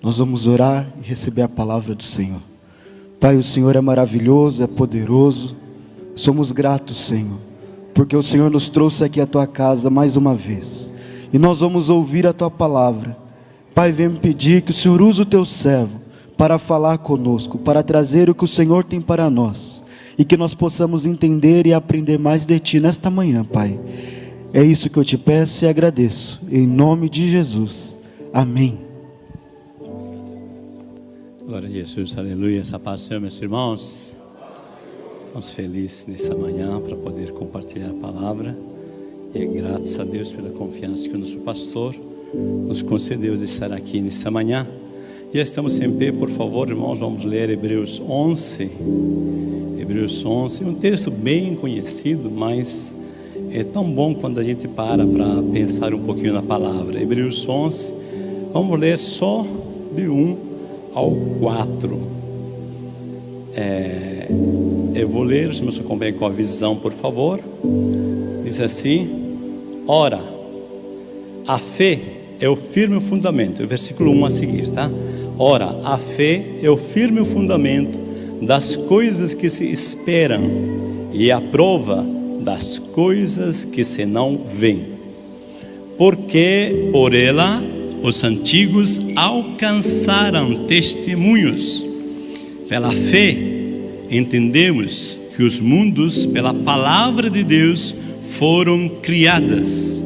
nós vamos orar e receber a palavra do Senhor. Pai, o Senhor é maravilhoso, é poderoso. Somos gratos, Senhor, porque o Senhor nos trouxe aqui à Tua casa mais uma vez. E nós vamos ouvir a Tua palavra. Pai, vem me pedir que o Senhor use o Teu servo para falar conosco, para trazer o que o Senhor tem para nós. E que nós possamos entender e aprender mais de Ti nesta manhã, Pai. É isso que eu te peço e agradeço. Em nome de Jesus. Amém. Glória a Jesus, aleluia. Essa paz do Senhor, meus irmãos. Estamos felizes nesta manhã para poder compartilhar a palavra. E graças a Deus pela confiança que o nosso pastor nos concedeu de estar aqui nesta manhã. Já estamos em pé, por favor, irmãos, vamos ler Hebreus 11. Hebreus 11 é um texto bem conhecido, mas é tão bom quando a gente para pensar um pouquinho na palavra. Hebreus 11, vamos ler só de 1 ao 4. Eu vou ler, se você acompanha com a visão, por favor. Diz assim: ora, a fé é o firme fundamento. O versículo 1 a seguir, tá? Ora, a fé é o firme fundamento das coisas que se esperam e a prova das coisas que se não veem. Porque por ela os antigos alcançaram testemunhos. Pela fé entendemos que os mundos pela palavra de Deus foram criadas,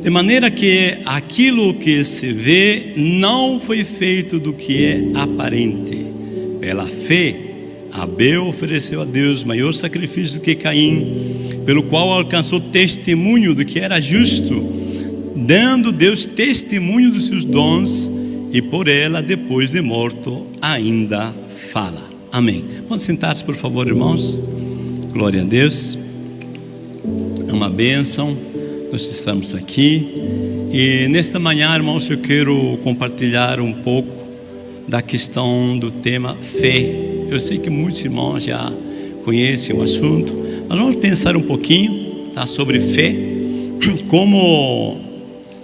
de maneira que aquilo que se vê não foi feito do que é aparente. Pela fé Abel ofereceu a Deus maior sacrifício do que Caim, pelo qual alcançou testemunho do que era justo, dando Deus testemunho dos seus dons, e por ela, depois de morto, ainda fala. Amém. Vamos sentar-se, por favor, irmãos. Glória a Deus. É uma bênção nós estamos aqui. E nesta manhã, irmãos, eu quero compartilhar um pouco da questão do tema fé. Eu sei que muitos irmãos já conhecem o assunto, mas vamos pensar um pouquinho, tá, sobre fé. Como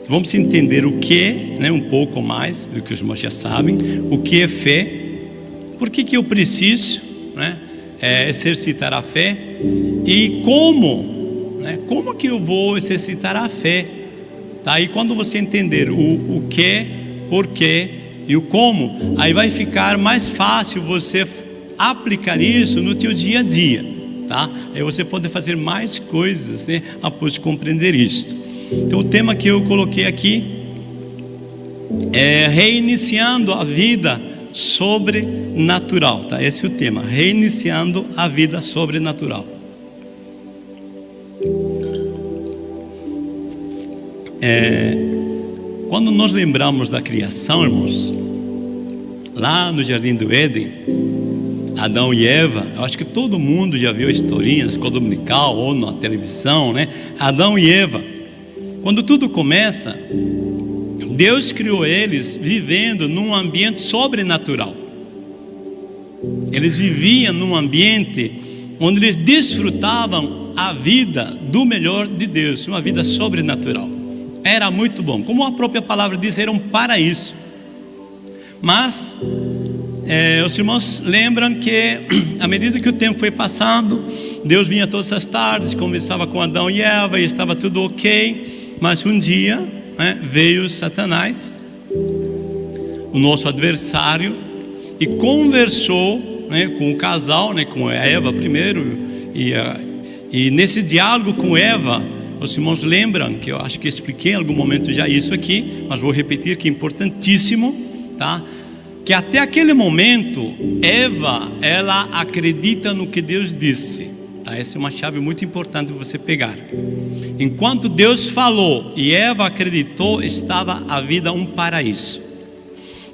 vamos entender o que é, né, um pouco mais do que os irmãos já sabem, o que é fé, por que eu preciso, né, exercitar a fé, e como que eu vou exercitar a fé, tá? E quando você entender o que, por quê e o como, aí vai ficar mais fácil você aplicar isso no teu dia a dia, tá? Aí você pode fazer mais coisas, né, após compreender isto. Então o tema que eu coloquei aqui é reiniciando a vida sobrenatural, tá? Esse é o tema, reiniciando a vida sobrenatural. Quando nós lembramos da criação, irmãos, lá no Jardim do Éden, Adão e Eva, eu acho que todo mundo já viu a historinha na escola dominical ou na televisão, né? Adão e Eva, quando tudo começa, Deus criou eles vivendo num ambiente sobrenatural. Eles viviam num ambiente onde eles desfrutavam a vida do melhor de Deus, uma vida sobrenatural. Era muito bom, como a própria palavra diz, era um paraíso. Mas os irmãos lembram que à medida que o tempo foi passando, Deus vinha todas as tardes, conversava com Adão e Eva e estava tudo ok. Mas um dia, né, veio Satanás, o nosso adversário, e conversou, né, com o casal, né, com Eva primeiro, e nesse diálogo com Eva, os irmãos lembram, que eu acho que expliquei em algum momento já isso aqui, mas vou repetir que é importantíssimo, tá? Que até aquele momento, Eva, ela acredita no que Deus disse, tá? Essa é uma chave muito importante de você pegar. Enquanto Deus falou e Eva acreditou, estava a vida um paraíso.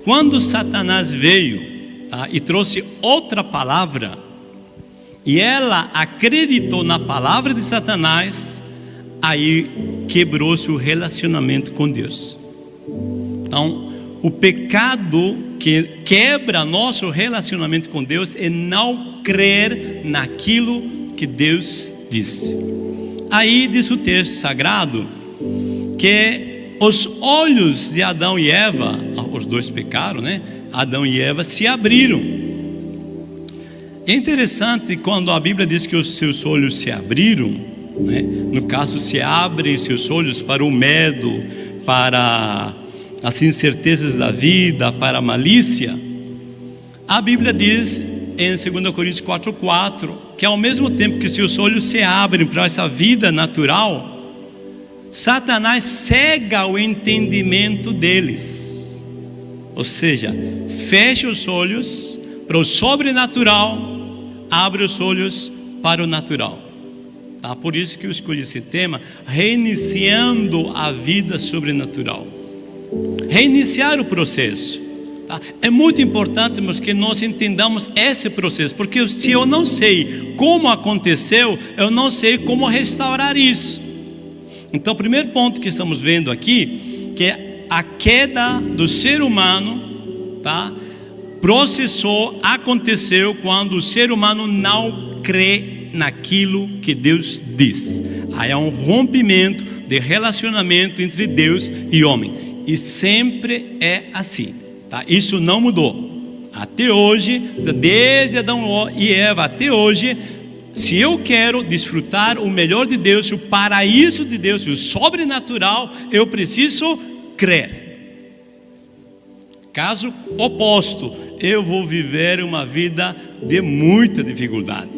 Quando Satanás veio, tá, e trouxe outra palavra, e ela acreditou na palavra de Satanás, aí quebrou-se o relacionamento com Deus. Então, o pecado que quebra nosso relacionamento com Deus é não crer naquilo que Deus disse. Aí diz o texto sagrado que os olhos de Adão e Eva, os dois pecaram, né? Adão e Eva se abriram. É interessante quando a Bíblia diz que os seus olhos se abriram, né? No caso, se abrem seus olhos para o medo, para as incertezas da vida, para a malícia. A Bíblia diz em 2 Coríntios 4:4 que ao mesmo tempo que seus olhos se abrem para essa vida natural, Satanás cega o entendimento deles, ou seja, fecha os olhos para o sobrenatural, abre os olhos para o natural. Tá? Por isso que eu escolhi esse tema, reiniciando a vida sobrenatural. Reiniciar o processo. Tá? É muito importante, irmãos, que nós entendamos esse processo, porque se eu não sei como aconteceu, eu não sei como restaurar isso. Então, o primeiro ponto que estamos vendo aqui, que é a queda do ser humano, tá? Aconteceu quando o ser humano não crê naquilo que Deus diz. Aí há um rompimento de relacionamento entre Deus e homem, e sempre é assim, tá? Isso não mudou até hoje, desde Adão e Eva até hoje. Se eu quero desfrutar o melhor de Deus, o paraíso de Deus, o sobrenatural, eu preciso crer. Caso oposto, eu vou viver uma vida de muita dificuldade.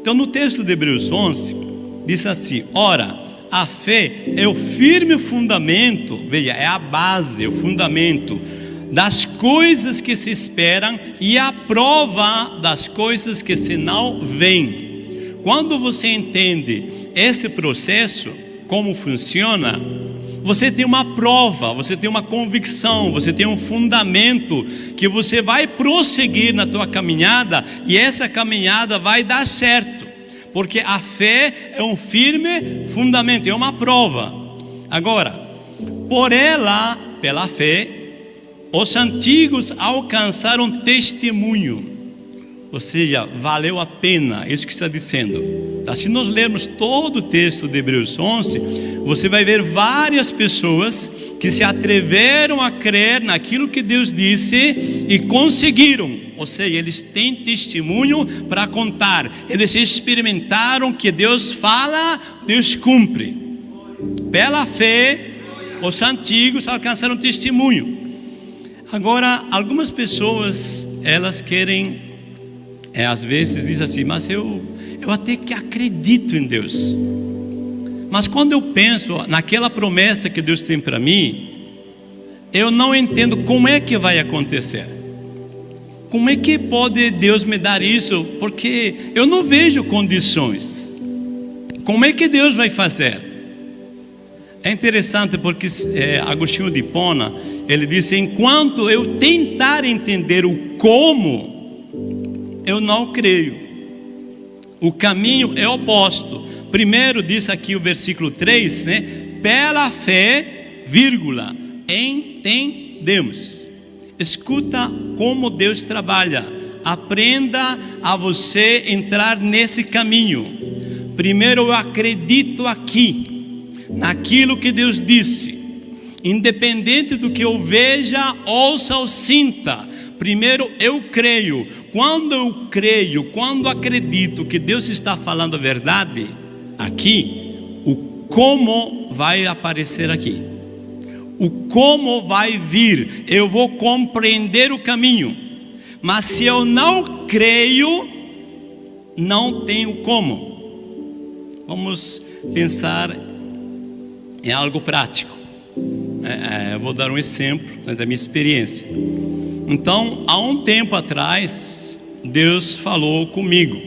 Então, no texto de Hebreus 11, diz assim: ora, a fé é o firme fundamento, veja, é a base, o fundamento das coisas que se esperam e a prova das coisas que se não veem. Quando você entende esse processo, como funciona, você tem uma prova, você tem uma convicção, você tem um fundamento que você vai prosseguir na tua caminhada, e essa caminhada vai dar certo, porque a fé é um firme fundamento, é uma prova. Agora, pela fé, os antigos alcançaram testemunho. Ou seja, valeu a pena, isso que está dizendo. Tá? Se nós lermos todo o texto de Hebreus 11, você vai ver várias pessoas que se atreveram a crer naquilo que Deus disse e conseguiram. Ou seja, eles têm testemunho para contar. Eles experimentaram que Deus fala, Deus cumpre. Pela fé, os antigos alcançaram testemunho. Agora, algumas pessoas, elas querem... às vezes diz assim, mas eu até que acredito em Deus, mas quando eu penso naquela promessa que Deus tem para mim, eu não entendo como é que vai acontecer. Como é que pode Deus me dar isso? Porque eu não vejo condições. Como é que Deus vai fazer? É interessante porque Agostinho de Hipona, ele disse: enquanto eu tentar entender o como, eu não creio. O caminho é oposto. Primeiro diz aqui o versículo 3, né? Pela fé, vírgula, entendemos. Escuta como Deus trabalha. Aprenda a você entrar nesse caminho. Primeiro eu acredito aqui, naquilo que Deus disse. Independente do que eu veja, ouça ou sinta. Primeiro eu creio. Quando eu creio, quando acredito que Deus está falando a verdade, aqui, o como vai aparecer aqui. O como vai vir, eu vou compreender o caminho. Mas se eu não creio, não tenho como. Vamos pensar em algo prático. Eu vou dar um exemplo, né, da minha experiência. Então, há um tempo atrás, Deus falou comigo: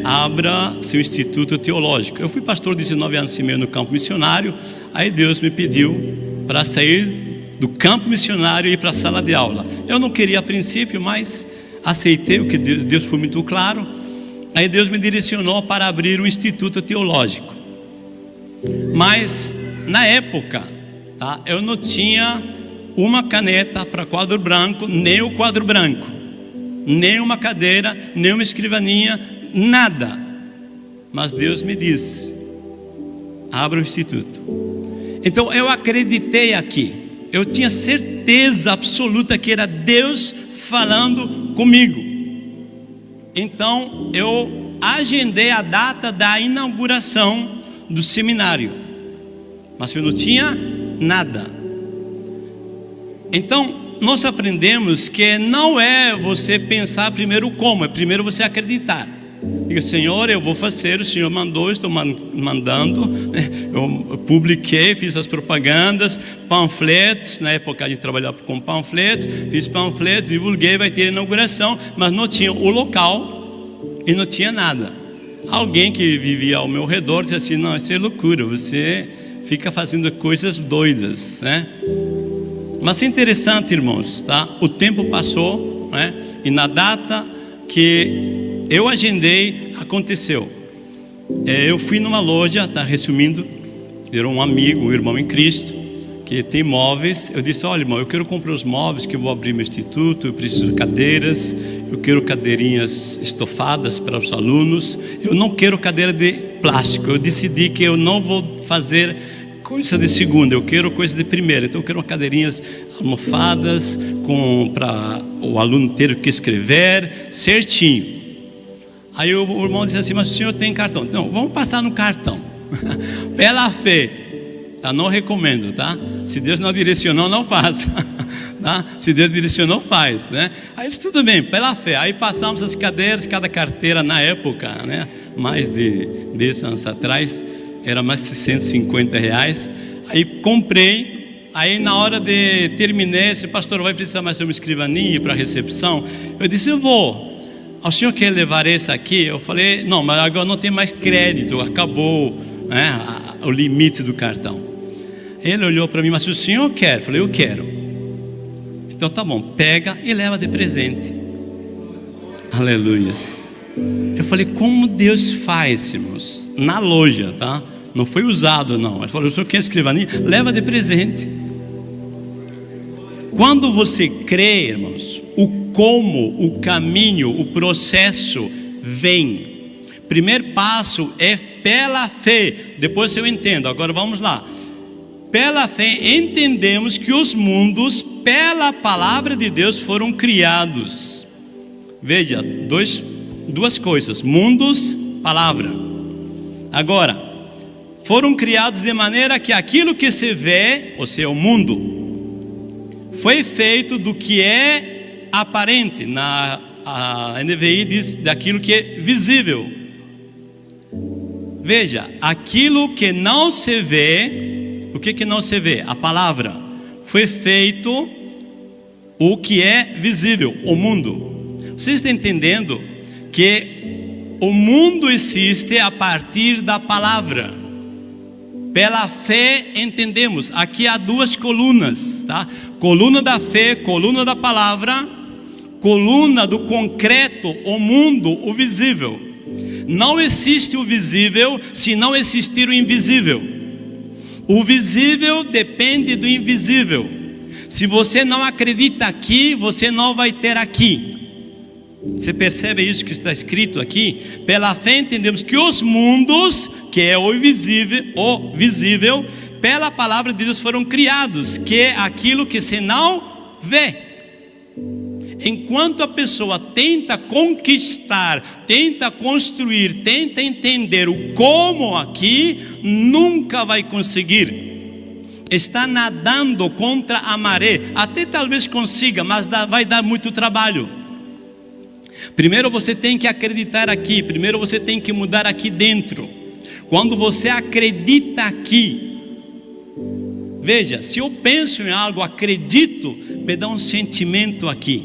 abra seu instituto teológico. Eu fui pastor 19 anos e meio no campo missionário. Aí Deus me pediu para sair do campo missionário e ir para a sala de aula. Eu não queria a princípio, mas aceitei, o que Deus foi muito claro. Aí Deus me direcionou para abrir um instituto teológico. Mas na época, tá, eu não tinha uma caneta para quadro branco, nem o quadro branco, nem uma cadeira, nem uma escrivaninha, nada. Mas Deus me disse: abra o instituto. Então eu acreditei aqui. Eu tinha certeza absoluta que era Deus falando comigo. Então eu agendei a data da inauguração do seminário, mas eu não tinha nada. Então nós aprendemos que não é você pensar primeiro como, é primeiro você acreditar. Diga: Senhor, eu vou fazer, o Senhor mandou, estou mandando, né? Eu publiquei, fiz as propagandas, panfletos, na época a gente trabalhava com panfletos, fiz panfletos, divulguei, vai ter inauguração, mas não tinha o local e não tinha nada. Alguém que vivia ao meu redor disse assim: não, isso é loucura, você fica fazendo coisas doidas, né? Mas é interessante, irmãos, tá? O tempo passou, né? E na data que eu agendei, aconteceu. Eu fui numa loja, tá, resumindo, era um amigo, um irmão em Cristo, que tem móveis. Eu disse: olha, irmão, eu quero comprar os móveis, que eu vou abrir meu instituto, eu preciso de cadeiras, eu quero cadeirinhas estofadas para os alunos, eu não quero cadeira de plástico. Eu decidi que eu não vou fazer coisa de segunda, eu quero coisa de primeira. Então eu quero cadeirinhas almofadas, para o aluno ter que escrever certinho. Aí o irmão disse assim: mas o senhor tem cartão? Não, vamos passar no cartão. Pela fé, tá? Não recomendo, tá? Se Deus não direcionou, não faça, tá? Se Deus direcionou, faz, né? Aí disse: tudo bem, pela fé. Aí passamos as cadeiras, cada carteira na época, né? Mais de 10 anos atrás, era mais de R$650. Aí comprei. Aí na hora de terminar, esse pastor: vai precisar mais uma escrivaninha para a recepção? Eu disse: eu vou. O senhor quer levar esse aqui? Eu falei: não, mas agora não tem mais crédito, acabou, né, o limite do cartão. Ele olhou para mim: mas o senhor quer? Eu falei: eu quero. Então tá bom, pega e leva de presente. Aleluias. Eu falei: como Deus faz, irmãos? Na loja, tá? Não foi usado, não. Ele falou: o senhor quer escrivaninha? Leva de presente. Quando você crê, irmãos, o como, o caminho, o processo vem. Primeiro passo é pela fé. Depois eu entendo. Agora vamos lá. Pela fé entendemos que os mundos, pela palavra de Deus, foram criados. Veja, duas coisas: mundos, palavra. Agora, foram criados de maneira que aquilo que se vê, ou seja, o mundo, foi feito do que é aparente. A NVI diz daquilo que é visível. Veja, aquilo que não se vê, o que não se vê? A palavra. Foi feito o que é visível, o mundo. Vocês estão entendendo que o mundo existe a partir da palavra. Pela fé entendemos. Aqui há duas colunas, tá? Coluna da fé, coluna da palavra, coluna do concreto, o mundo, o visível. Não existe o visível se não existir o invisível. O visível depende do invisível. Se você não acredita aqui, você não vai ter aqui. Você percebe isso que está escrito aqui? Pela fé entendemos que os mundos, que é o visível, pela palavra de Deus foram criados, que é aquilo que se não vê. Enquanto a pessoa tenta conquistar, tenta construir, tenta entender o como aqui, nunca vai conseguir. Está nadando contra a maré. Até talvez consiga, mas vai dar muito trabalho. Primeiro você tem que acreditar aqui. Primeiro você tem que mudar aqui dentro. Quando você acredita aqui, veja, se eu penso em algo, acredito, me dá um sentimento aqui.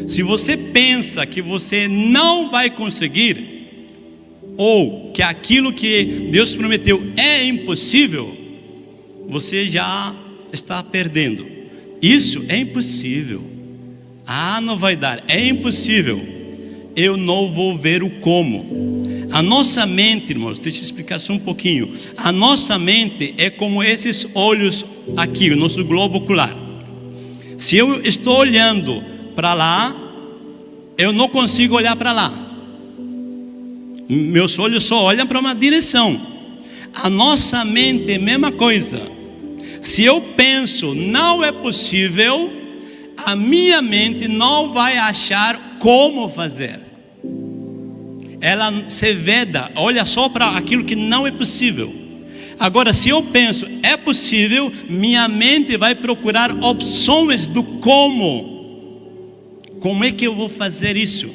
Se você pensa que você não vai conseguir, ou que aquilo que Deus prometeu é impossível, você já está perdendo. Isso é impossível. Não vai dar, é impossível. Eu não vou ver o como. A nossa mente, irmãos, deixa eu explicar só um pouquinho. A nossa mente é como esses olhos aqui, o nosso globo ocular. Se eu estou olhando para lá, eu não consigo olhar para lá. Meus olhos só olham para uma direção. A nossa mente é a mesma coisa. Se eu penso não é possível, a minha mente não vai achar como fazer. Ela se veda, olha só para aquilo que não é possível. Agora, se eu penso é possível, minha mente vai procurar opções do como. Como é que eu vou fazer isso?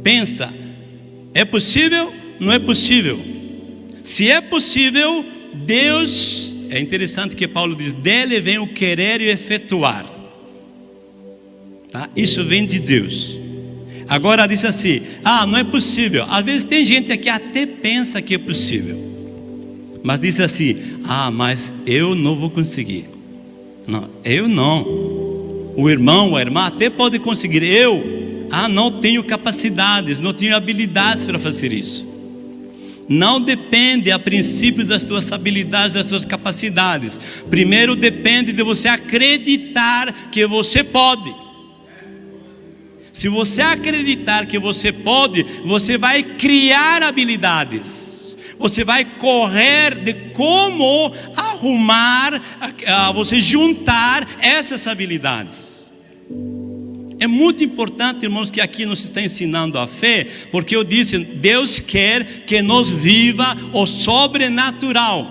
Pensa, é possível? Não é possível? Se é possível, Deus, é interessante que Paulo diz, dele vem o querer e o efetuar, tá? Isso vem de Deus. Agora diz assim, não é possível. Às vezes tem gente que até pensa que é possível, mas diz assim, mas eu não vou conseguir. Não, eu não. O irmão, a irmã até pode conseguir, não tenho capacidades, não tenho habilidades para fazer isso. Não depende a princípio das tuas habilidades, das tuas capacidades. Primeiro depende de você acreditar que você pode. Se você acreditar que você pode, você vai criar habilidades. Você vai correr de como arrumar, você juntar essas habilidades. É muito importante, irmãos, que aqui nos está ensinando a fé, porque eu disse, Deus quer que nós viva o sobrenatural.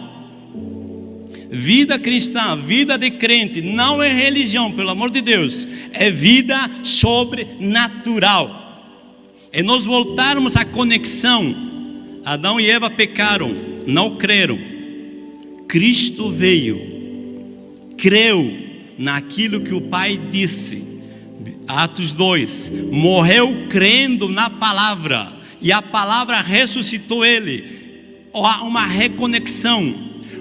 Vida cristã, vida de crente, não é religião, pelo amor de Deus, é vida sobrenatural. É nós voltarmos à conexão. Adão e Eva pecaram, não creram. Cristo veio, creu naquilo que o Pai disse. Atos 2, morreu crendo na palavra, e a palavra ressuscitou ele. Há uma reconexão.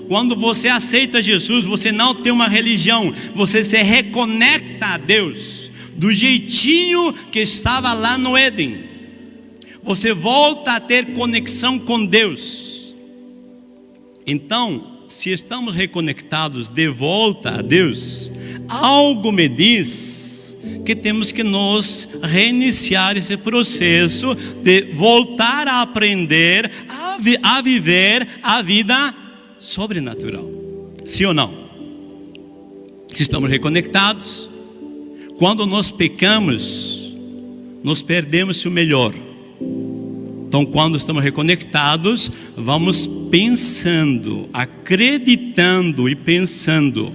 Quando você aceita Jesus, você não tem uma religião, você se reconecta a Deus, do jeitinho que estava lá no Éden. Você volta a ter conexão com Deus. Então, se estamos reconectados de volta a Deus, algo me diz que temos que nos reiniciar esse processo de voltar a aprender a viver a vida sobrenatural. Sim ou não? Se estamos reconectados, quando nós pecamos, nós perdemos o melhor. Então, quando estamos reconectados, vamos pensando, acreditando e pensando: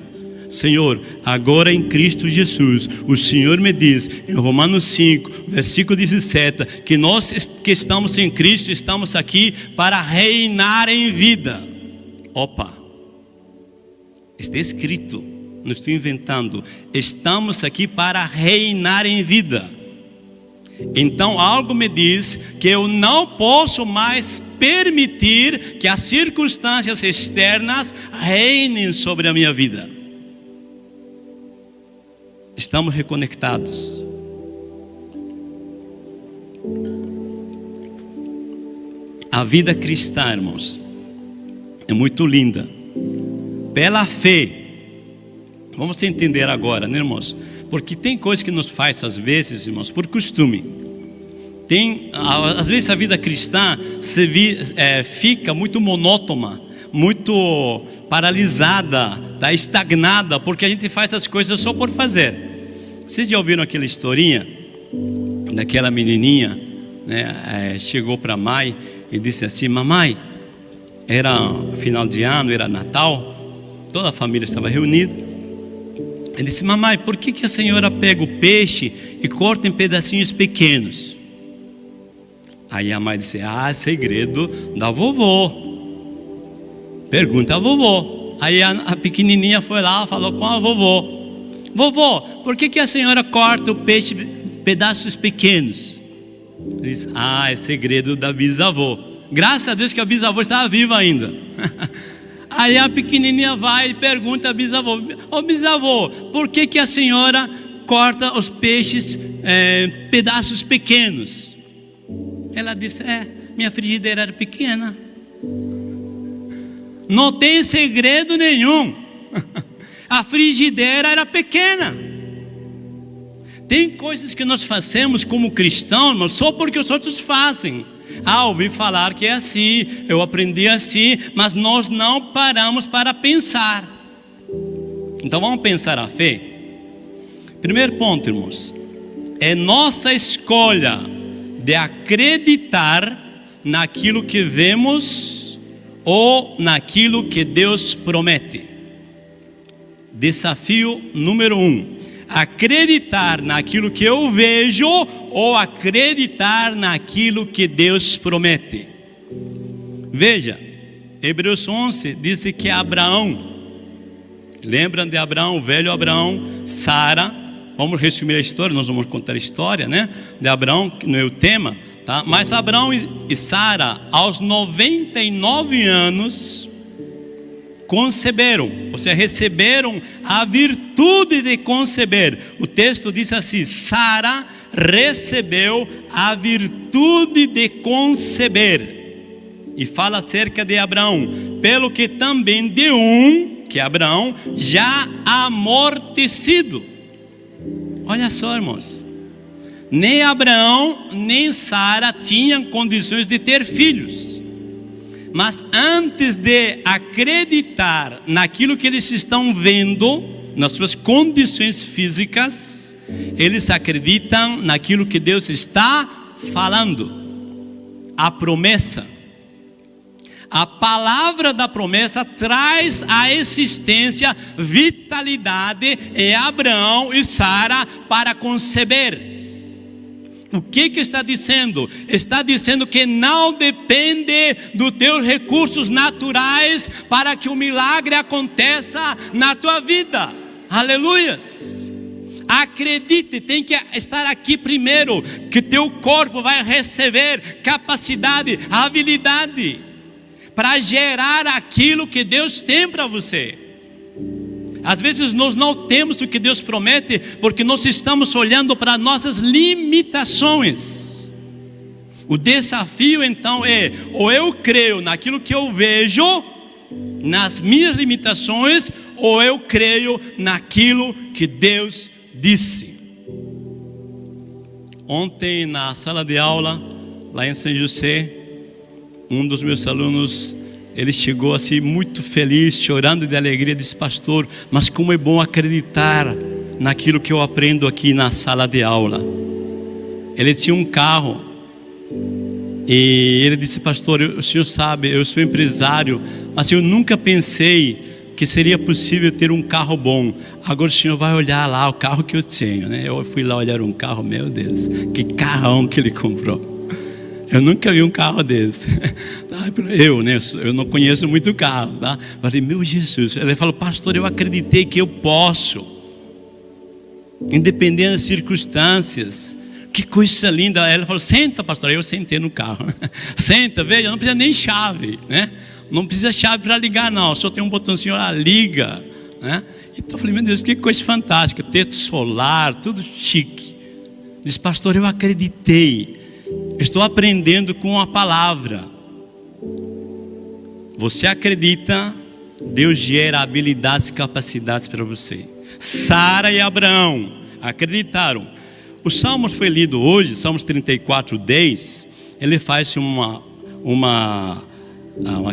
Senhor, agora em Cristo Jesus, o Senhor me diz em Romanos 5, versículo 17, que nós que estamos em Cristo, estamos aqui para reinar em vida. Opa, está escrito, não estou inventando, estamos aqui para reinar em vida. Então algo me diz que eu não posso mais permitir que as circunstâncias externas reinem sobre a minha vida. Estamos reconectados. A vida cristã, irmãos, é muito linda. Pela fé, vamos entender agora, né, irmãos? Porque tem coisa que nos faz, às vezes, irmãos, por costume. Às vezes a vida cristã fica muito monótona, muito paralisada, estagnada, porque a gente faz as coisas só por fazer. Vocês já ouviram aquela historinha daquela menininha, né? Chegou para a mãe e disse assim: mamãe, era final de ano, era Natal, toda a família estava reunida. Ele disse: mamãe, por que a senhora pega o peixe e corta em pedacinhos pequenos? Aí a mãe disse: segredo da vovó. Pergunta a vovó. Aí a pequenininha foi lá, falou com a vovó: vovó, por que a senhora corta o peixe em pedaços pequenos? Ele disse: é segredo da bisavó. Graças a Deus que a bisavó estava viva ainda. Aí a pequenininha vai e pergunta a bisavó: bisavó, por que a senhora corta os peixes pedaços pequenos? Ela disse: minha frigideira era pequena. Não tem segredo nenhum. A frigideira era pequena. Tem coisas que nós fazemos como cristãos, mas só porque os outros fazem. Ouvi falar que é assim, eu aprendi assim, mas nós não paramos para pensar. Então vamos pensar a fé. Primeiro ponto, irmãos, é nossa escolha de acreditar naquilo que vemos ou naquilo que Deus promete. Desafio número 1: acreditar naquilo que eu vejo ou acreditar naquilo que Deus promete. Veja, Hebreus 11 diz que Abraão, lembram de Abraão, o velho Abraão, Sara, vamos resumir a história, nós vamos contar a história, né, de Abraão, que não é o tema, tá? Mas Abraão e Sara, aos 99 anos, conceberam, ou seja, receberam a virtude de conceber. O texto diz assim: Sara recebeu a virtude de conceber. E fala acerca de Abraão, pelo que também de que Abraão, já amortecido. Olha só, irmãos, nem Abraão nem Sara tinham condições de ter filhos, mas antes de acreditar naquilo que eles estão vendo, nas suas condições físicas, eles acreditam naquilo que Deus está falando, a promessa. A palavra da promessa traz à existência vitalidade em Abraão e Sara para conceber. O que está dizendo? Está dizendo que não depende dos teus recursos naturais para que o milagre aconteça na tua vida. Aleluias! Acredite, tem que estar aqui primeiro, que teu corpo vai receber capacidade, habilidade para gerar aquilo que Deus tem para você. Às vezes nós não temos o que Deus promete, porque nós estamos olhando para nossas limitações. O desafio então é, ou eu creio naquilo que eu vejo, nas minhas limitações, ou eu creio naquilo que Deus disse. Ontem na sala de aula, lá em São José, um dos meus alunos, ele chegou assim muito feliz, chorando de alegria, disse: pastor, mas como é bom acreditar naquilo que eu aprendo aqui na sala de aula. Ele tinha um carro e ele disse: pastor, o senhor sabe, eu sou empresário, mas eu nunca pensei que seria possível ter um carro bom. Agora o senhor vai olhar lá o carro que eu tenho, né? Eu fui lá olhar um carro, meu Deus, que carrão que ele comprou. Eu nunca vi um carro desse. Eu não conheço muito carro, tá? Falei: meu Jesus. Ele falou: pastor, eu acreditei que eu posso, independente das circunstâncias. Que coisa linda. Ela falou: senta, pastor. Aí eu sentei no carro. Senta, veja, não precisa nem chave, né? Não precisa chave para ligar, não. Só tem um botãozinho lá, liga, né? Então eu falei: meu Deus, que coisa fantástica. Teto solar, tudo chique. Disse: pastor, eu acreditei. Estou aprendendo com a palavra. Você acredita, Deus gera habilidades e capacidades para você. Sara e Abraão acreditaram. O Salmos foi lido hoje, Salmos 34:10. Ele faz uma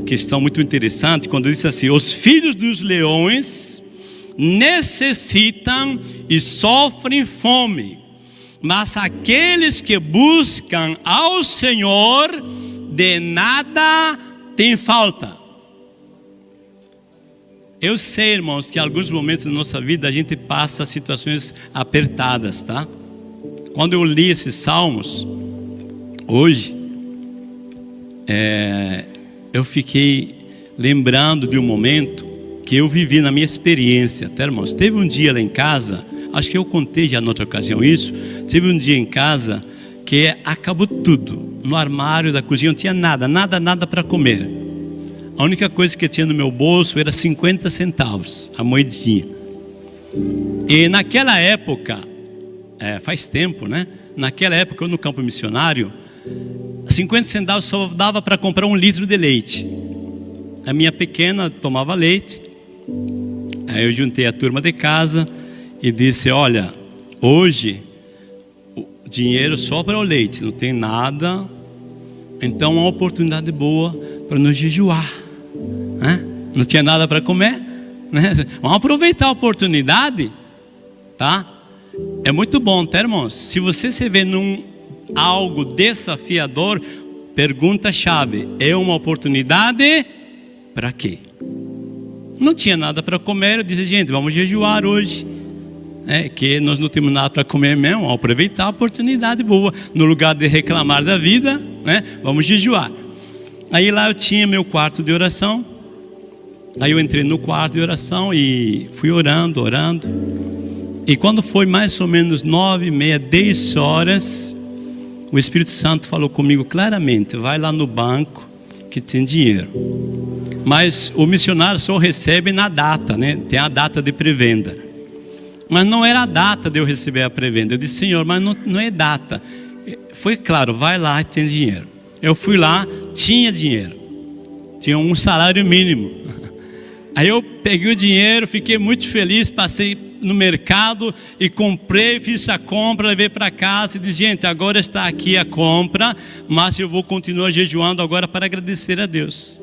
questão muito interessante, quando diz assim: os filhos dos leões necessitam e sofrem fome, mas aqueles que buscam ao Senhor, de nada tem falta. Eu sei, irmãos, que em alguns momentos da nossa vida a gente passa situações apertadas, tá? Quando eu li esses salmos hoje, eu fiquei lembrando de um momento que eu vivi na minha experiência, tá, irmãos? Teve um dia lá em casa, acho que eu contei já em outra ocasião isso. Teve um dia em casa que acabou tudo. No armário da cozinha não tinha nada para comer. A única coisa que tinha no meu bolso era 50 centavos, a moedinha. E naquela época, faz tempo, né? Naquela época, eu no campo missionário, 50 centavos só dava para comprar 1 litro de leite. A minha pequena tomava leite. Aí eu juntei a turma de casa e disse: olha, hoje o dinheiro só para o leite, não tem nada Então uma oportunidade boa para nos jejuar, né? Não tinha nada para comer, né? Vamos aproveitar a oportunidade, tá? É muito bom, tá, irmãos? Se você se vê num algo desafiador, pergunta-chave: é uma oportunidade para quê? Não tinha nada para comer, eu disse: gente, vamos jejuar hoje, que nós não temos nada para comer mesmo, vamos aproveitar a oportunidade boa, no lugar de reclamar da vida, né? Vamos jejuar. Aí lá eu tinha meu quarto de oração. Aí eu entrei no quarto de oração e fui orando. E quando foi mais ou menos 9h30, 10 horas, o Espírito Santo falou comigo claramente: vai lá no banco que tem dinheiro. Mas o missionário só recebe na data, né? Tem a data de pré-venda. Mas não era a data de eu receber a pré-venda. Eu disse: Senhor, mas não é data. Foi claro, vai lá e tem dinheiro. Eu fui lá, tinha dinheiro. Tinha um salário mínimo. Aí eu peguei o dinheiro, fiquei muito feliz, passei no mercado e comprei, fiz a compra, levei para casa e disse: gente, agora está aqui a compra, mas eu vou continuar jejuando agora para agradecer a Deus.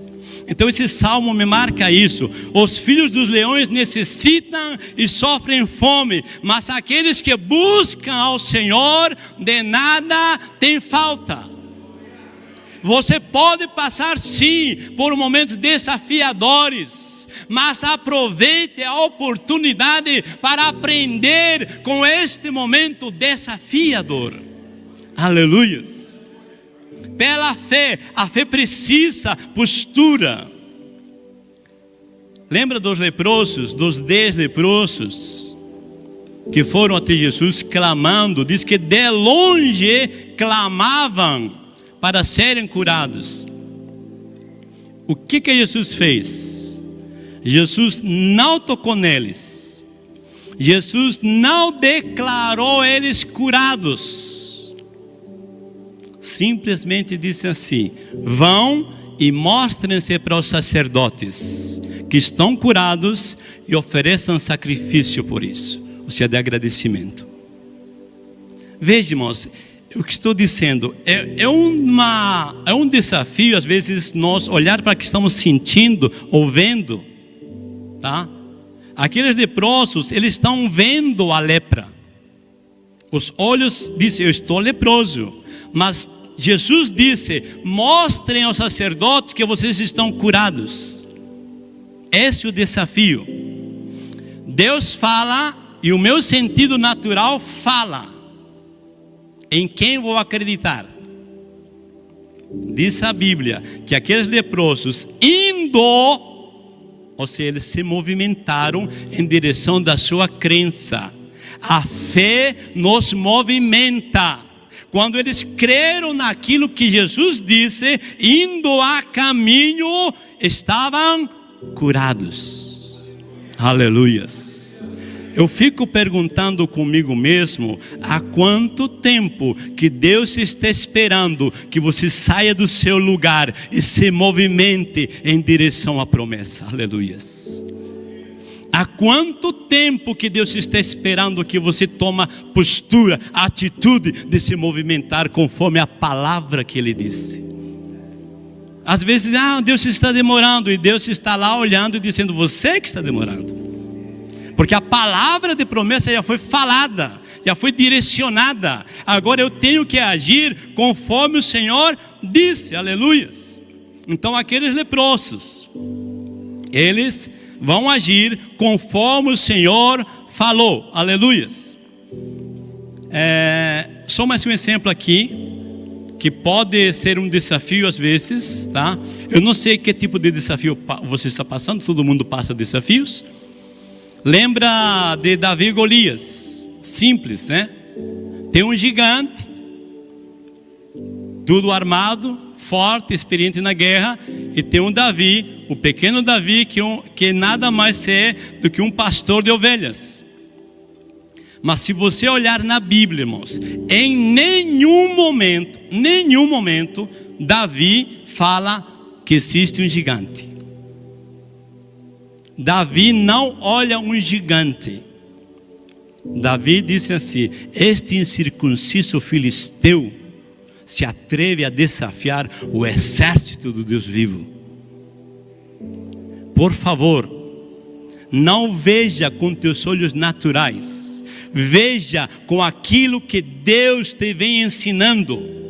Então esse salmo me marca isso: os filhos dos leões necessitam e sofrem fome, mas aqueles que buscam ao Senhor, de nada tem falta. Você pode passar sim por momentos desafiadores, mas aproveite a oportunidade para aprender com este momento desafiador. Aleluias. Pela fé, a fé precisa postura. Lembra dos leprosos, dos 10 leprosos que foram até Jesus clamando? Diz que de longe clamavam para serem curados. O que Jesus fez? Jesus não tocou neles. Jesus não declarou eles curados. Simplesmente disse assim: vão e mostrem-se para os sacerdotes que estão curados e ofereçam sacrifício por isso, ou seja, de agradecimento. Veja, irmãos, o que estou dizendo é um desafio, às vezes, nós olhar para o que estamos sentindo ou vendo, tá? Aqueles leprosos, eles estão vendo a lepra. Os olhos dizem: eu estou leproso. Mas Jesus disse: mostrem aos sacerdotes que vocês estão curados. Esse é o desafio. Deus fala e o meu sentido natural fala. Em quem vou acreditar? Diz a Bíblia que aqueles leprosos indo, ou seja, eles se movimentaram em direção da sua crença. A fé nos movimenta. Quando eles creram naquilo que Jesus disse, indo a caminho, estavam curados. Aleluias. Eu fico perguntando comigo mesmo: há quanto tempo que Deus está esperando que você saia do seu lugar e se movimente em direção à promessa? Aleluias. Há quanto tempo que Deus está esperando que você tome postura, atitude de se movimentar conforme a palavra que Ele disse? Às vezes, Deus está demorando, e Deus está lá olhando e dizendo: você que está demorando. Porque a palavra de promessa já foi falada, já foi direcionada. Agora eu tenho que agir conforme o Senhor disse. Aleluias. Então aqueles leprosos, eles vão agir conforme o Senhor falou. Aleluias. Só mais um exemplo aqui, que pode ser um desafio às vezes, tá? Eu não sei que tipo de desafio você está passando. Todo mundo passa desafios. Lembra de Davi e Golias? Simples, né? Tem um gigante, tudo armado, forte, experiente na guerra. E tem um Davi, o pequeno Davi, que nada mais é do que um pastor de ovelhas. Mas se você olhar na Bíblia, irmãos, em nenhum momento, Davi fala que existe um gigante. Davi não olha um gigante. Davi disse assim: este incircunciso filisteu se atreve a desafiar o exército do Deus vivo. Por favor, não veja com teus olhos naturais, veja com aquilo que Deus te vem ensinando.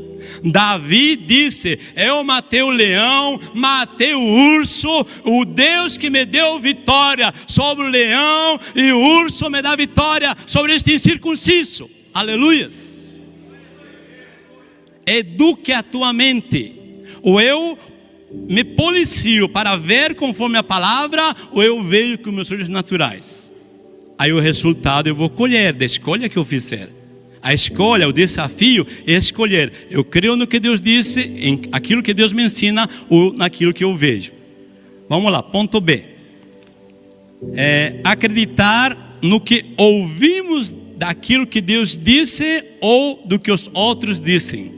Davi disse: eu matei o leão, matei o urso, o Deus que me deu vitória sobre o leão e o urso me dá vitória sobre este incircunciso. Aleluias. Eduque a tua mente. Ou eu me policio para ver conforme a palavra, ou eu vejo com meus olhos naturais. Aí o resultado eu vou colher da escolha que eu fizer. A escolha, o desafio é escolher. Eu creio no que Deus disse, em aquilo que Deus me ensina, ou naquilo que eu vejo. Vamos lá, ponto B. Acreditar no que ouvimos daquilo que Deus disse, ou do que os outros dizem.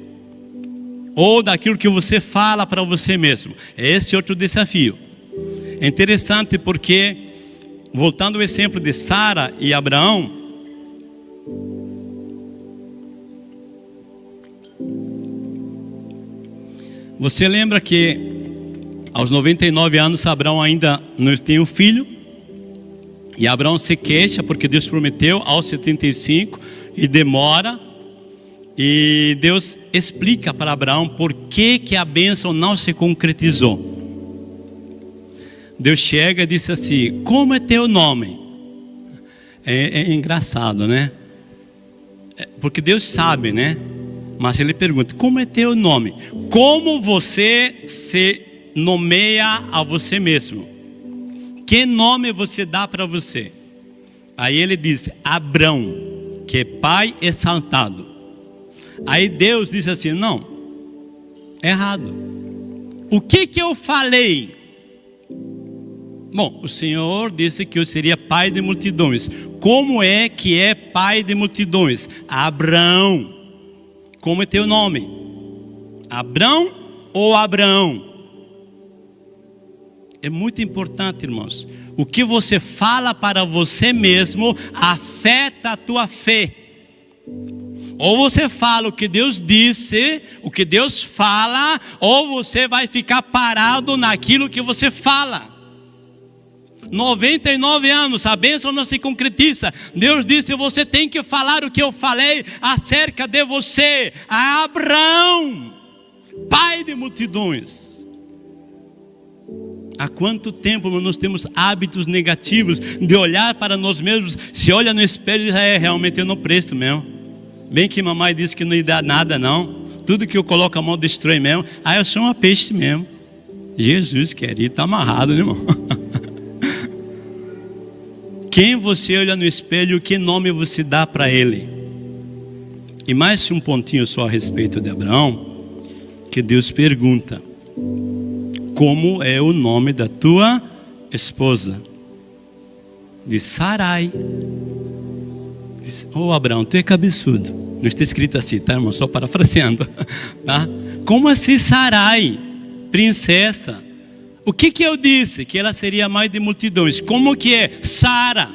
Ou daquilo que você fala para você mesmo. Esse é outro desafio. É interessante porque, voltando ao exemplo de Sara e Abraão, você lembra que aos 99 anos Abraão ainda não tem um filho? E Abraão se queixa porque Deus prometeu aos 75 e demora. E Deus explica para Abraão por que a bênção não se concretizou. Deus chega e diz assim: como é teu nome? É engraçado, né? Porque Deus sabe, né? Mas ele pergunta: como é teu nome? Como você se nomeia a você mesmo? Que nome você dá para você? Aí ele diz: Abrão, que é pai exaltado. Aí Deus diz assim: não, errado. O que eu falei? Bom, o Senhor disse que eu seria pai de multidões. Como é que é pai de multidões? Abrão. Como é teu nome? Abrão ou Abraão? É muito importante, irmãos. O que você fala para você mesmo afeta a tua fé. Ou você fala o que Deus disse, o que Deus fala, ou você vai ficar parado naquilo que você fala. 99 anos, a bênção não se concretiza. Deus disse: você tem que falar o que eu falei acerca de você, a Abraão, pai de multidões. Há quanto tempo nós temos hábitos negativos de olhar para nós mesmos? Se olha no espelho e diz: realmente eu não presto mesmo. Bem que mamãe disse que não dá nada não. Tudo que eu coloco a mão destrói mesmo. Eu sou uma peixe mesmo. Jesus querido, está amarrado, né, irmão? Quem você olha no espelho, que nome você dá para ele? E mais um pontinho só a respeito de Abraão, que Deus pergunta: como é o nome da tua esposa? Diz Sarai. Diz: Abraão, tu é cabeçudo. Não está escrito assim, tá, irmão? Só parafraseando. Tá? Como assim Sarai, princesa? O que eu disse? Que ela seria mãe de multidões. Como que é? Sara.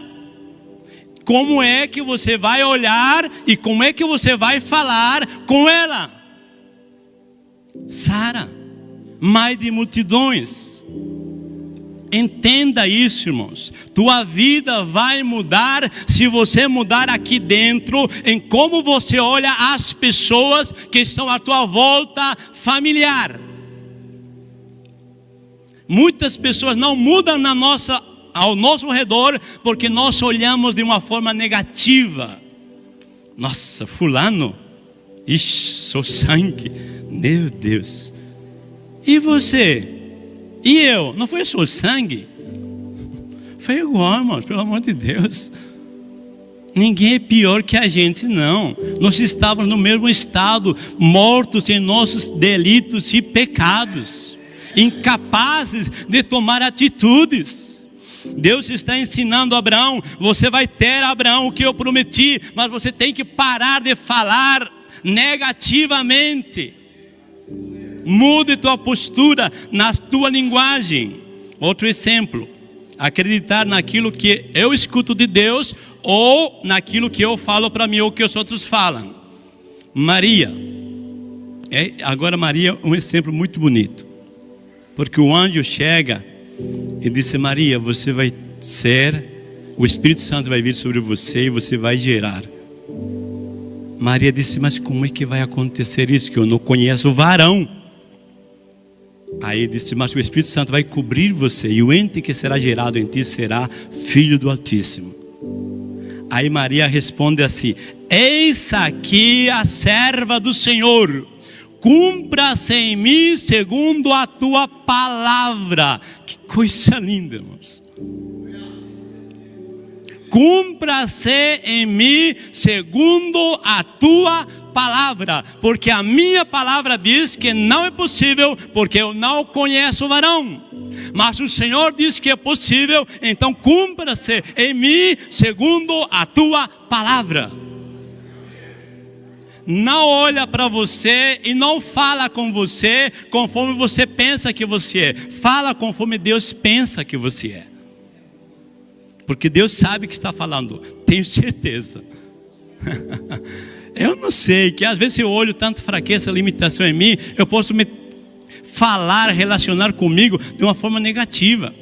Como é que você vai olhar e como é que você vai falar com ela? Sara, mãe de multidões. Entenda isso, irmãos. Tua vida vai mudar se você mudar aqui dentro, em como você olha as pessoas que estão à tua volta familiar. Muitas pessoas não mudam ao nosso redor porque nós olhamos de uma forma negativa. Nossa, fulano, ixi, sou sangue, meu Deus. E você? E eu? Não foi só sangue? Foi igual, irmãos, pelo amor de Deus. Ninguém é pior que a gente, não. Nós estávamos no mesmo estado, mortos em nossos delitos e pecados, incapazes de tomar atitudes. Deus está ensinando a Abraão: você vai ter, Abraão, o que eu prometi, mas você tem que parar de falar negativamente. Mude tua postura na tua linguagem. Outro exemplo: acreditar naquilo que eu escuto de Deus ou naquilo que eu falo para mim ou que os outros falam. Maria, Agora Maria é um exemplo muito bonito. Porque o anjo chega e disse: Maria, você vai ser, o Espírito Santo vai vir sobre você e você vai gerar. Maria disse: mas como é que vai acontecer isso? Que eu não conheço o varão. Aí disse: mas o Espírito Santo vai cobrir você e o ente que será gerado em ti será filho do Altíssimo. Aí Maria responde assim: eis aqui a serva do Senhor, cumpra-se em mim segundo a tua palavra. Que coisa linda, irmãos. Cumpra-se em mim segundo a tua palavra, porque a minha palavra diz que não é possível, porque eu não conheço o varão. Mas o Senhor diz que é possível, então cumpra-se em mim segundo a tua palavra. Não olha para você e não fala com você conforme você pensa que você é. Fala conforme Deus pensa que você é. Porque Deus sabe que está falando, tenho certeza. Eu não sei, que às vezes eu olho tanta fraqueza, limitação em mim, eu posso me falar, relacionar comigo de uma forma negativa.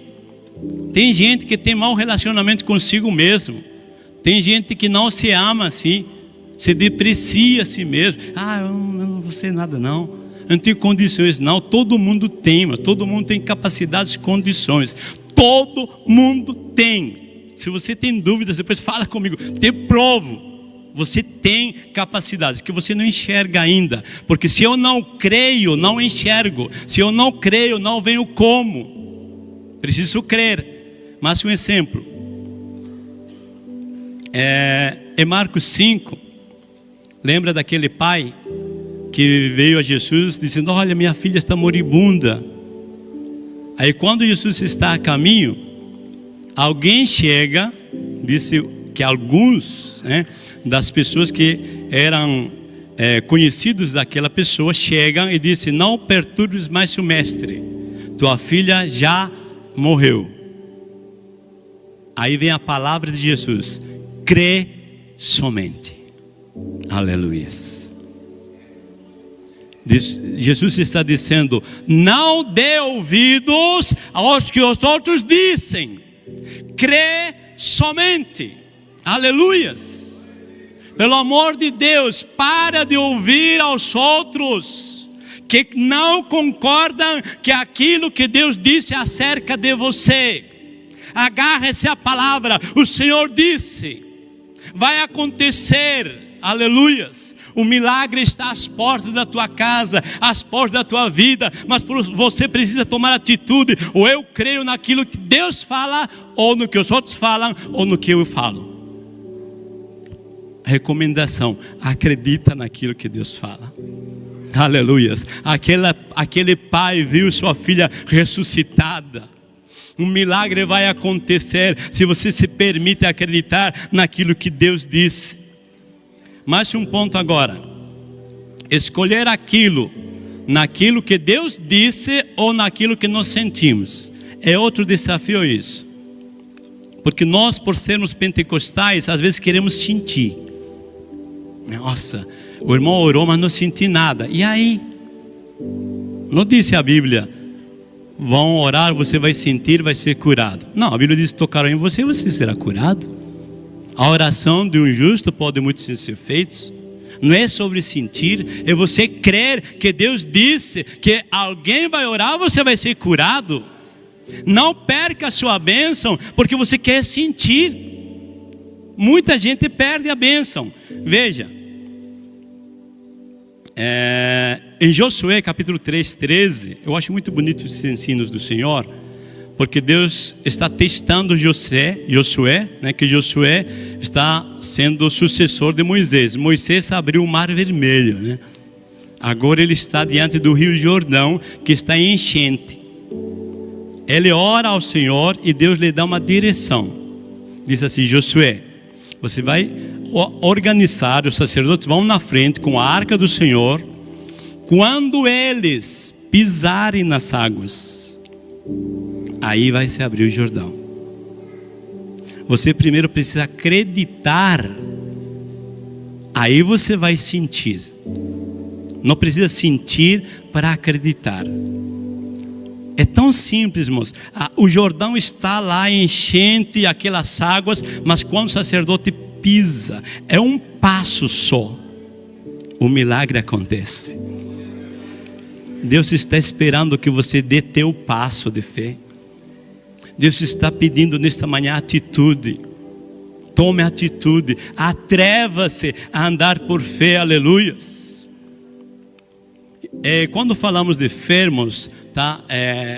Tem gente que tem mau relacionamento consigo mesmo. Tem gente que não se ama assim, se deprecia a si mesmo. Eu não vou ser nada não, eu não tenho condições não. Todo mundo tem, mas todo mundo tem capacidades e condições. Todo mundo tem. Se você tem dúvidas, depois fala comigo, te provo. Você tem capacidades que você não enxerga ainda. Porque se eu não creio, não enxergo. Se eu não creio, não venho como. Preciso crer. Mas um exemplo. Em Marcos 5, lembra daquele pai que veio a Jesus dizendo: olha, minha filha está moribunda. Aí quando Jesus está a caminho, alguém chega, disse que alguns das pessoas que eram conhecidos daquela pessoa chegam e dizem: não perturbes mais o mestre, tua filha já morreu. Aí vem a palavra de Jesus: crê somente. Aleluias. Jesus está dizendo: não dê ouvidos aos que os outros dizem, crê somente. Aleluias. Pelo amor de Deus, para de ouvir aos outros que não concordam que aquilo que Deus disse acerca de você. Agarre-se à palavra. O Senhor disse, vai acontecer. Aleluias. O milagre está às portas da tua casa, às portas da tua vida, mas você precisa tomar atitude. Ou eu creio naquilo que Deus fala, ou no que os outros falam, ou no que eu falo. Recomendação: acredita naquilo que Deus fala. Aleluias. Aquele pai viu sua filha ressuscitada. Um milagre vai acontecer se você se permite acreditar naquilo que Deus disse. Mais um ponto agora: escolher naquilo que Deus disse ou naquilo que nós sentimos. É outro desafio isso. Porque nós, por sermos pentecostais, às vezes queremos sentir. Nossa, o irmão orou, mas não senti nada. E aí? Não disse a Bíblia: vão orar, você vai sentir, vai ser curado. Não, a Bíblia diz: tocaram em você, você será curado. A oração de um justo pode muito ser feita. Não é sobre sentir, é você crer que Deus disse que alguém vai orar, você vai ser curado. Não perca a sua bênção porque você quer sentir. Muita gente perde a bênção. Veja, em Josué capítulo 3, 13, eu acho muito bonito esses ensinos do Senhor, porque Deus está testando Josué, que Josué está sendo o sucessor de Moisés. Moisés abriu o mar vermelho, Agora ele está diante do rio Jordão, que está em enchente. Ele ora ao Senhor e Deus lhe dá uma direção. Diz assim: Josué, você vai organizar, os sacerdotes vão na frente com a arca do Senhor. Quando eles pisarem nas águas, aí vai se abrir o Jordão. Você primeiro precisa acreditar. Aí você vai sentir. Não precisa sentir para acreditar. É tão simples, irmãos. O Jordão está lá enchente, aquelas águas, mas quando o sacerdote pisa, é um passo só, o milagre acontece. Deus está esperando que você dê teu passo de fé. Deus está pedindo nesta manhã atitude. Tome atitude, atreva-se a andar por fé, aleluias. Quando falamos de fé, irmãos, tá?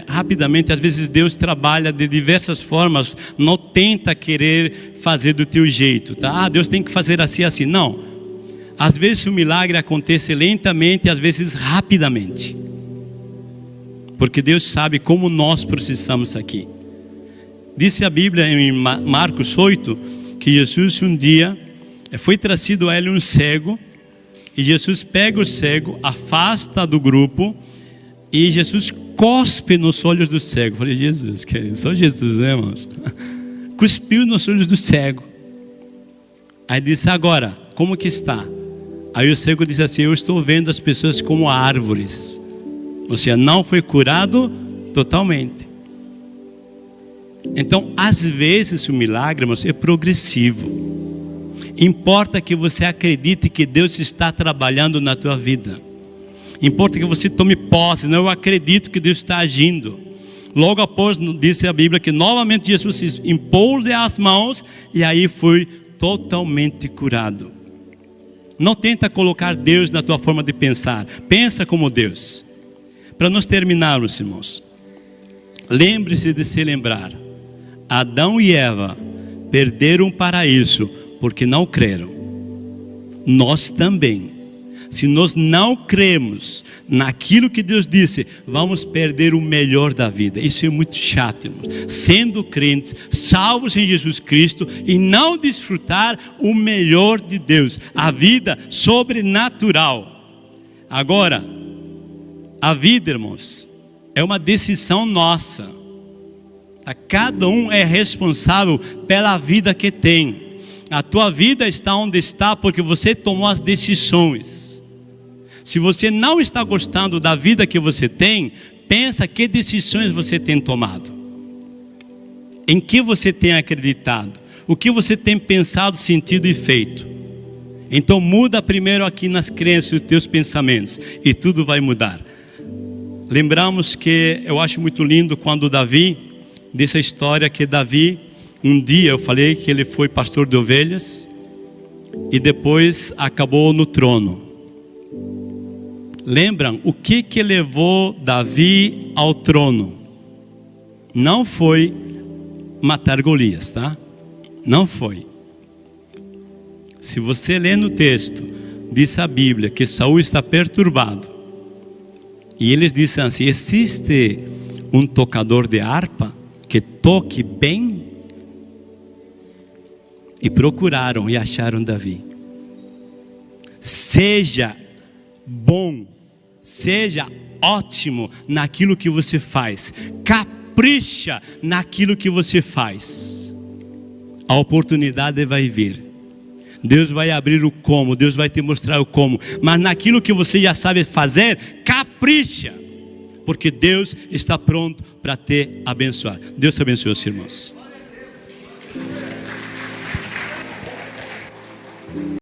Rapidamente, às vezes Deus trabalha de diversas formas, não tenta querer fazer do teu jeito, tá? Deus tem que fazer assim, assim, não. Às vezes o milagre acontece lentamente, às vezes rapidamente, porque Deus sabe como nós precisamos aqui. Disse a Bíblia em Marcos 8, que Jesus um dia foi trazido a ele um cego, e Jesus pega o cego, afasta do grupo, e Jesus cospe nos olhos do cego. Eu falei, Jesus, querido, só Jesus, né, irmãos? Cuspiu nos olhos do cego. Aí disse, agora, como que está? Aí o cego disse assim, eu estou vendo as pessoas como árvores. Ou seja, não foi curado totalmente. Então, às vezes o milagre, irmãos, é progressivo. Importa que você acredite que Deus está trabalhando na tua vida. Importa que você tome posse. Não, eu acredito que Deus está agindo. Logo após, disse a Bíblia que novamente Jesus impôs as mãos e aí foi totalmente curado. Não tenta colocar Deus na tua forma de pensar. Pensa como Deus. Para nós terminarmos, irmãos, lembre-se de se lembrar. Adão e Eva perderam o paraíso porque não creram. Nós também. Se nós não cremos naquilo que Deus disse, vamos perder o melhor da vida. Isso é muito chato, irmãos. Sendo crentes, salvos em Jesus Cristo e não desfrutar o melhor de Deus, a vida sobrenatural. Agora, a vida, irmãos, é uma decisão nossa. Cada um é responsável pela vida que tem. A tua vida está onde está porque você tomou as decisões. Se você não está gostando da vida que você tem, pensa que decisões você tem tomado. Em que você tem acreditado. O que você tem pensado, sentido e feito. Então muda primeiro aqui nas crenças os teus pensamentos e tudo vai mudar. Lembramos que eu acho muito lindo quando Davi, dessa história que Davi, um dia eu falei que ele foi pastor de ovelhas e depois acabou no trono. Lembram o que levou Davi ao trono? Não foi matar Golias, tá? Não foi. Se você ler no texto, diz a Bíblia que Saul está perturbado. E eles dizem assim, existe um tocador de harpa que toque bem? E procuraram e acharam Davi. Seja bom, seja ótimo naquilo que você faz. Capricha naquilo que você faz. A oportunidade vai vir. Deus vai abrir o como, Deus vai te mostrar o como. Mas naquilo que você já sabe fazer, capricha. Porque Deus está pronto para te abençoar. Deus te abençoe, os irmãos.